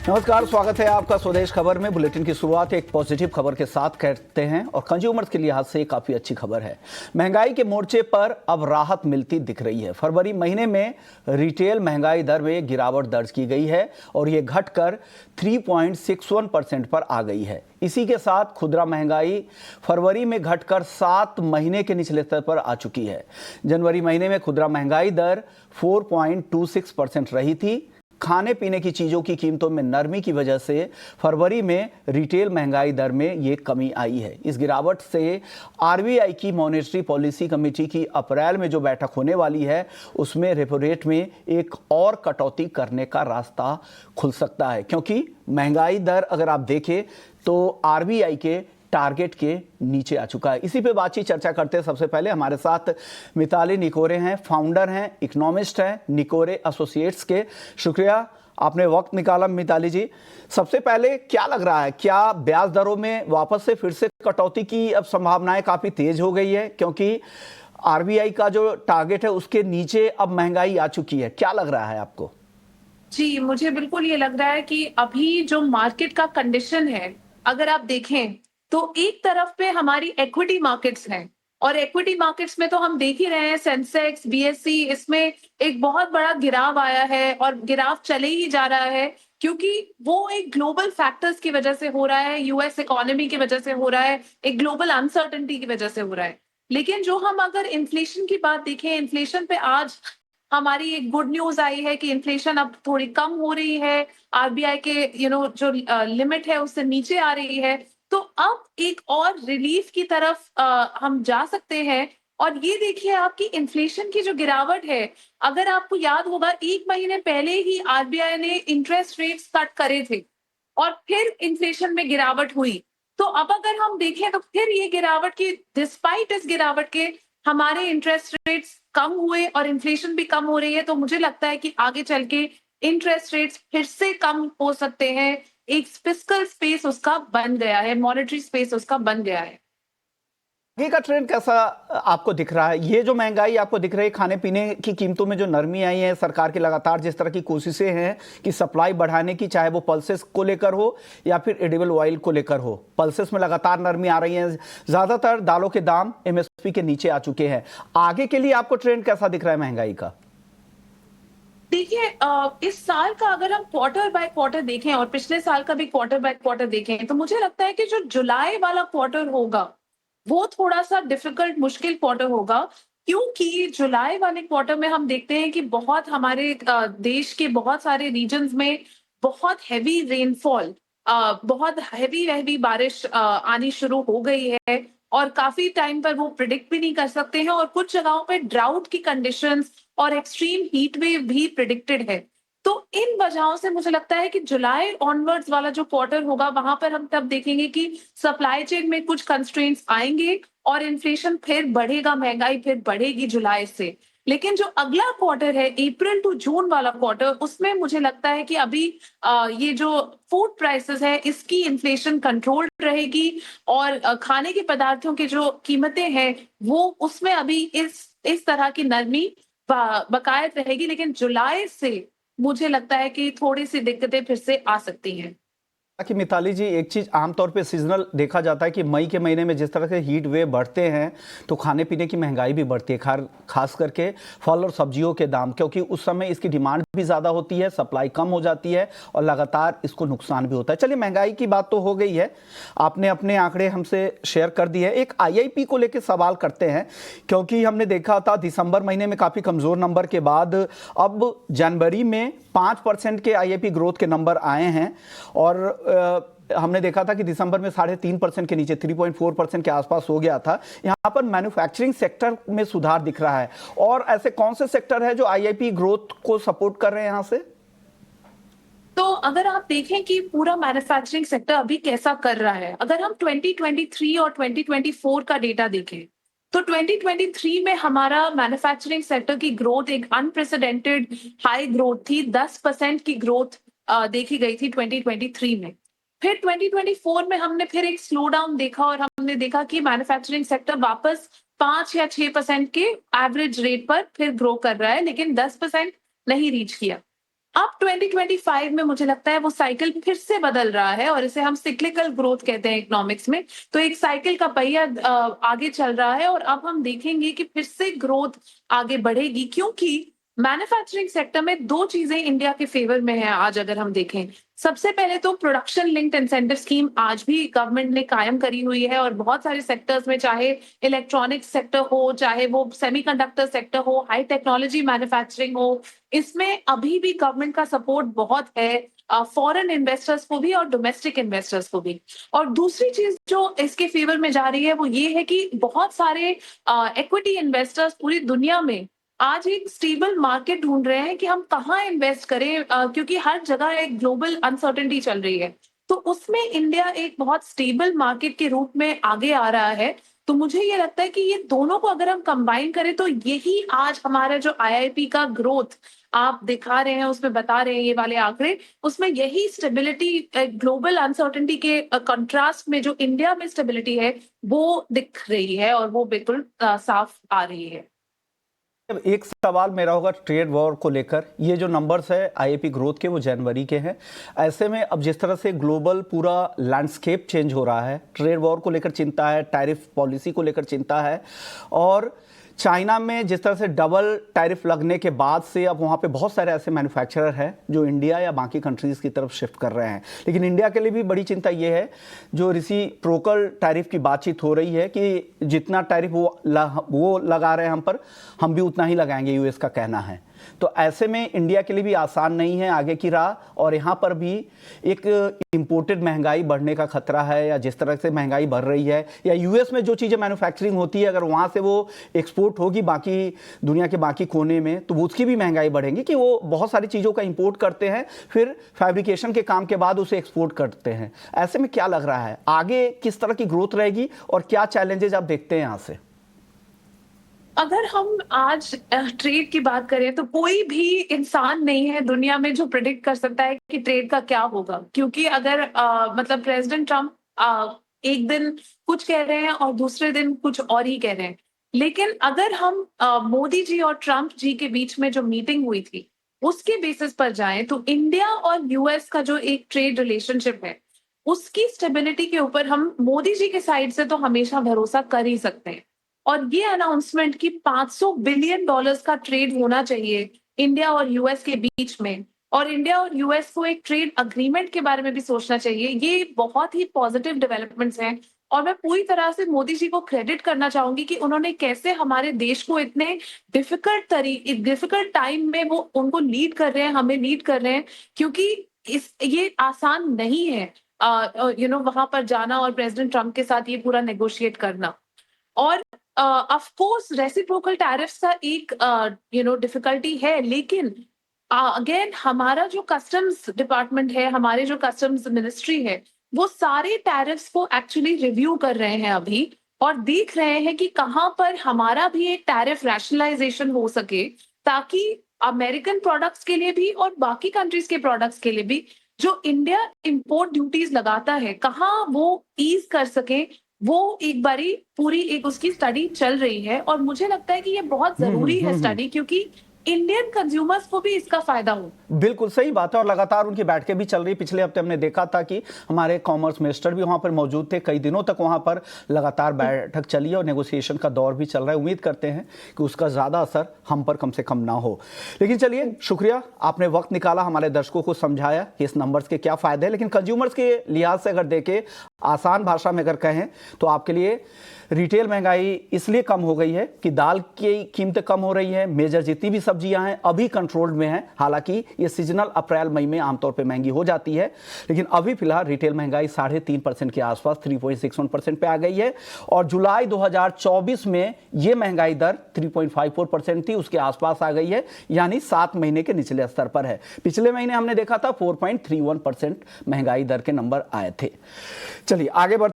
नमस्कार, स्वागत है आपका स्वदेश खबर में। बुलेटिन की शुरुआत एक पॉजिटिव खबर के साथ करते हैं और कंज्यूमर्स के लिहाज से काफी अच्छी खबर है। महंगाई के मोर्चे पर अब राहत मिलती दिख रही है। फरवरी महीने में रिटेल महंगाई दर में गिरावट दर्ज की गई है और ये घटकर 3.61% पर आ गई है। इसी के साथ खुदरा महंगाई फरवरी में घटकर 7 महीने के निचले स्तर पर आ चुकी है। जनवरी महीने में खुदरा महंगाई दर 4.26% रही थी। खाने पीने की चीजों की कीमतों में नरमी की वजह से फरवरी में रिटेल महंगाई दर में ये कमी आई है। इस गिरावट से आरबीआई की मॉनेटरी पॉलिसी कमेटी की अप्रैल में जो बैठक होने वाली है उसमें रेपो रेट में एक और कटौती करने का रास्ता खुल सकता है, क्योंकि महंगाई दर अगर आप देखें तो आरबीआई के टारगेट के नीचे आ चुका है। इसी पे बातचीत चर्चा करते हैं। सबसे पहले हमारे साथ मिताली निकोरे हैं, फाउंडर हैं, इकोनॉमिस्ट हैं निकोरे एसोसिएट्स के। शुक्रिया आपने वक्त निकाला मिताली जी। सबसे पहले क्या लग रहा है, क्या ब्याज दरों में वापस से फिर से कटौती की अब संभावनाएं काफी तेज हो गई है, क्योंकि आरबीआई का जो टारगेट है उसके नीचे अब महंगाई आ चुकी है? क्या लग रहा है आपको? जी, मुझे बिल्कुल ये लग रहा है कि अभी जो मार्केट का कंडीशन है, अगर आप देखें तो एक तरफ पे हमारी इक्विटी मार्केट्स हैं और इक्विटी मार्केट्स में तो हम देख ही रहे हैं सेंसेक्स, बीएसई इसमें एक बहुत बड़ा गिराव आया है और गिराव चले ही जा रहा है, क्योंकि वो एक ग्लोबल फैक्टर्स की वजह से हो रहा है, यूएस इकोनॉमी की वजह से हो रहा है, एक ग्लोबल अनसर्टेनिटी की वजह से हो रहा है। लेकिन जो हम अगर इन्फ्लेशन की बात देखें, इन्फ्लेशन पे आज हमारी एक गुड न्यूज आई है कि इन्फ्लेशन अब थोड़ी कम हो रही है, आरबीआई के जो लिमिट है उससे नीचे आ रही है। तो अब एक और रिलीफ की तरफ हम जा सकते हैं। और ये देखिए आपकी इन्फ्लेशन की जो गिरावट है, अगर आपको याद होगा 1 महीने पहले ही आरबीआई ने इंटरेस्ट रेट्स कट करे थे और फिर इन्फ्लेशन में गिरावट हुई। तो अब अगर हम देखें तो फिर ये गिरावट की डिस्पाइट इस गिरावट के हमारे इंटरेस्ट रेट्स कम हुए और इन्फ्लेशन भी कम हो रही है। तो मुझे लगता है कि आगे चल के इंटरेस्ट रेट्स फिर से कम हो सकते हैं। एक फिस्कल स्पेस उसका बन गया है, मॉनेटरी स्पेस उसका बन गया है। आगे का ट्रेंड कैसा आपको दिख रहा है? ये जो महंगाई आपको दिख रही है, खाने पीने की कीमतों में जो नरमी आई है, सरकार की लगातार जिस तरह की कोशिशें हैं कि सप्लाई बढ़ाने की, चाहे वो पल्सेस को लेकर हो या फिर एडिबल ऑयल को लेकर हो, पल्सेस में लगातार नरमी आ रही है। ज्यादातर दालों के दाम एमएसपी के नीचे आ चुके हैं। आगे के लिए आपको ट्रेंड कैसा दिख रहा है महंगाई का? देखिए इस साल का अगर हम क्वार्टर बाय क्वार्टर देखें और पिछले साल का भी क्वार्टर बाय क्वार्टर देखें, तो मुझे लगता है कि जो जुलाई वाला क्वार्टर होगा वो थोड़ा-सा डिफिकल्ट मुश्किल क्वार्टर होगा, क्योंकि जुलाई वाले क्वार्टर में हम देखते हैं कि बहुत हमारे देश के बहुत सारे रीजन्स में बहुत हेवी रेनफॉल, बहुत हेवी हेवी बारिश आनी शुरू हो गई है और काफ़ी टाइम पर वो प्रिडिक्ट भी नहीं कर सकते हैं और कुछ जगहों पे ड्राउट की कंडीशंस और एक्सट्रीम हीट वेव भी प्रिडिक्टेड है। तो इन वजहों से मुझे लगता है कि जुलाई ऑनवर्ड्स वाला जो क्वार्टर होगा वहां पर हम तब देखेंगे कि सप्लाई चेन में कुछ कंस्ट्रेंट्स आएंगे और इन्फ्लेशन फिर बढ़ेगा, महंगाई फिर बढ़ेगी जुलाई से। लेकिन जो अगला क्वार्टर है अप्रैल टू जून वाला क्वार्टर, उसमें मुझे लगता है कि अभी ये जो फूड प्राइसेस है इसकी इन्फ्लेशन कंट्रोल रहेगी और खाने के पदार्थों की जो कीमतें हैं वो उसमें अभी इस तरह की नरमी बकायद रहेगी। लेकिन जुलाई से मुझे लगता है कि थोड़ी-सी दिक्कतें फिर से आ सकती हैं। कि मिताली जी, एक चीज आमतौर पे सीजनल देखा जाता है कि मई के महीने में जिस तरह से हीट वेव बढ़ते हैं तो खाने पीने की महंगाई भी बढ़ती है, खास करके फल और सब्जियों के दाम, क्योंकि उस समय इसकी डिमांड भी ज़्यादा होती है, सप्लाई कम हो जाती है और लगातार इसको नुकसान भी होता है। चलिए, महंगाई की बात तो हो गई है, आपने अपने आंकड़े हमसे शेयर कर दिए हैं। एक आईआईपी को लेकर सवाल करते हैं, क्योंकि हमने देखा था दिसंबर महीने में काफ़ी कमज़ोर नंबर के बाद अब जनवरी में 5% के आईआईपी ग्रोथ के नंबर आए हैं और हमने देखा था कि दिसंबर में 3.5% के नीचे 3.4% के आसपास हो गया था। यहां पर मैन्युफैक्चरिंग सेक्टर में सुधार दिख रहा है। और ऐसे कौन से सेक्टर है जो आईआईपी ग्रोथ को सपोर्ट कर रहे हैं यहां से? तो अगर आप देखें कि पूरा मैन्युफैक्चरिंग सेक्टर अभी कैसा कर रहा है, अगर हम 2023 और 2024 का डेटा देखें, तो 2023 में हमारा मैन्युफैक्चरिंग सेक्टर की ग्रोथ एक अनप्रेसिडेंटेड हाई ग्रोथ थी, 10% की ग्रोथ देखी गई थी 2023 में। फिर 2024 में हमने फिर एक स्लो डाउन देखा और हमने देखा कि मैन्युफैक्चरिंग सेक्टर वापस 5 या 6% के एवरेज रेट पर फिर ग्रो कर रहा है, लेकिन 10% नहीं रीच किया। अब 2025 में मुझे लगता है वो साइकिल फिर से बदल रहा है और इसे हम सिक्लिकल ग्रोथ कहते हैं इकोनॉमिक्स में। तो एक साइकिल का पहिया आगे चल रहा है और अब हम देखेंगे कि फिर से ग्रोथ आगे बढ़ेगी, क्योंकि मैन्युफैक्चरिंग सेक्टर में दो चीजें इंडिया के फेवर में है आज अगर हम देखें। सबसे पहले तो प्रोडक्शन लिंक्ड इंसेंटिव स्कीम आज भी गवर्नमेंट ने कायम करी हुई है और बहुत सारे सेक्टर्स में, चाहे इलेक्ट्रॉनिक्स सेक्टर हो, चाहे वो सेमीकंडक्टर सेक्टर हो, हाई टेक्नोलॉजी मैन्युफैक्चरिंग हो, इसमें अभी भी गवर्नमेंट का सपोर्ट बहुत है फॉरेन इन्वेस्टर्स को भी और डोमेस्टिक इन्वेस्टर्स को भी। और दूसरी चीज जो इसके फेवर में जा रही है वो ये है कि बहुत सारे इक्विटी इन्वेस्टर्स पूरी दुनिया में आज एक स्टेबल मार्केट ढूंढ रहे हैं कि हम कहाँ इन्वेस्ट करें, क्योंकि हर जगह एक ग्लोबल अनसर्टेनिटी चल रही है। तो उसमें इंडिया एक बहुत स्टेबल मार्केट के रूप में आगे आ रहा है। तो मुझे ये लगता है कि ये दोनों को अगर हम कंबाइन करें तो यही आज हमारा जो आईआईपी का ग्रोथ आप दिखा रहे हैं, उसमें बता रहे हैं ये वाले आंकड़े, उसमें यही स्टेबिलिटी ग्लोबल अनसर्टेनिटी के कंट्रास्ट में जो इंडिया में स्टेबिलिटी है वो दिख रही है और वो बिल्कुल साफ आ रही है। अब एक सवाल मेरा होगा ट्रेड वॉर को लेकर। ये जो नंबर्स है आईआईपी ग्रोथ के वो जनवरी के हैं। ऐसे में अब जिस तरह से ग्लोबल पूरा लैंडस्केप चेंज हो रहा है, ट्रेड वॉर को लेकर चिंता है, टैरिफ पॉलिसी को लेकर चिंता है, और चाइना में जिस तरह से डबल टैरिफ लगने के बाद से अब वहाँ पे बहुत सारे ऐसे मैन्युफैक्चरर हैं जो इंडिया या बाकी कंट्रीज़ की तरफ शिफ्ट कर रहे हैं। लेकिन इंडिया के लिए भी बड़ी चिंता ये है, जो रेसिप्रोकल टैरिफ की बातचीत हो रही है कि जितना टैरिफ वो लगा रहे हैं हम पर, हम भी उतना ही लगाएंगे, यूएस का कहना है। तो ऐसे में इंडिया के लिए भी आसान नहीं है आगे की राह, और यहाँ पर भी एक इंपोर्टेड महंगाई बढ़ने का खतरा है, या जिस तरह से महंगाई बढ़ रही है, या यूएस में जो चीज़ें मैन्युफैक्चरिंग होती है अगर वहाँ से वो एक्सपोर्ट होगी बाकी दुनिया के बाकी कोने में, तो उसकी भी महंगाई बढ़ेगी कि वो बहुत सारी चीज़ों का इंपोर्ट करते हैं, फिर फैब्रिकेशन के काम के बाद उसे एक्सपोर्ट करते हैं। ऐसे में क्या लग रहा है आगे किस तरह की ग्रोथ रहेगी और क्या चैलेंजेस आप देखते हैं यहाँ से? अगर हम आज ट्रेड की बात करें तो कोई भी इंसान नहीं है दुनिया में जो प्रिडिक्ट कर सकता है कि ट्रेड का क्या होगा, क्योंकि अगर मतलब प्रेसिडेंट ट्रम्प एक दिन कुछ कह रहे हैं और दूसरे दिन कुछ और ही कह रहे हैं। लेकिन अगर हम मोदी जी और ट्रम्प जी के बीच में जो मीटिंग हुई थी उसके बेसिस पर जाएं तो इंडिया और यूएस का जो एक ट्रेड रिलेशनशिप है उसकी स्टेबिलिटी के ऊपर हम मोदी जी के साइड से तो हमेशा भरोसा कर ही सकते हैं। और ये अनाउंसमेंट कि $500 बिलियन का ट्रेड होना चाहिए इंडिया और यूएस के बीच में, और इंडिया और यूएस को एक ट्रेड अग्रीमेंट के बारे में भी सोचना चाहिए, ये बहुत ही पॉजिटिव डेवलपमेंट्स हैं। और मैं पूरी तरह से मोदी जी को क्रेडिट करना चाहूंगी कि उन्होंने कैसे हमारे देश को इतने डिफिकल्ट टाइम में वो उनको लीड कर रहे हैं, हमें लीड कर रहे हैं, क्योंकि ये आसान नहीं है वहां पर जाना और प्रेसिडेंट ट्रम्प के साथ ये पूरा नेगोशिएट करना। और ऑफ कोर्स रेसिप्रोकल टैरिफ्स का एक डिफिकल्टी है, लेकिन अगेन हमारा जो कस्टम्स डिपार्टमेंट है, हमारे जो कस्टम्स मिनिस्ट्री है, वो सारे टैरिफ्स को एक्चुअली रिव्यू कर रहे हैं अभी और देख रहे हैं कि कहां पर हमारा भी एक टैरिफ रैशनलाइजेशन हो सके, ताकि अमेरिकन प्रोडक्ट्स के लिए भी और बाकी कंट्रीज के प्रोडक्ट्स के लिए भी जो इंडिया इंपोर्ट ड्यूटीज लगाता है कहाँ वो ईज कर सके। वो एक बारी पूरी एक उसकी स्टडी चल रही है और मुझे लगता है कि ये बहुत जरूरी है स्टडी, क्योंकि इंडियन कंज्यूमर्स को भी इसका फायदा हो। बिल्कुल सही बात है, और लगातार उनकी बैठकें भी चल रही। पिछले हफ्ते हमने देखा था कि हमारे कॉमर्स मिनिस्टर भी वहां पर मौजूद थे, कई दिनों तक वहां पर लगातार बैठक चली और नेगोशिएशन का दौर भी चल रहा है। उम्मीद करते हैं कि उसका ज़्यादा असर हम पर कम से कम ना हो। लेकिन चलिए, शुक्रिया, आपने वक्त निकाला, हमारे दर्शकों को समझाया कि इस नंबर्स के क्या फ़ायदे हैं। लेकिन कंज्यूमर्स के लिहाज से अगर देखें, आसान भाषा में अगर कहें तो आपके लिए रिटेल महंगाई इसलिए कम हो गई है कि दाल की कीमतें कम हो रही है, मेजर जितनी भी सब्जियां हैं अभी कंट्रोल्ड में हैं। हालांकि ये सीजनल अप्रैल मई में आमतौर पे महंगी हो जाती है, लेकिन अभी फिलहाल रिटेल महंगाई 3.5% के आसपास 3.61% पे आ गई है, और जुलाई 2024 में ये महंगाई दर 3.54% थी, उसके आसपास आ गई है, यानी 7 महीने के निचले स्तर पर है। पिछले महीने हमने देखा था 4.31% महंगाई दर के नंबर आए थे। चलिए आगे बढ़ते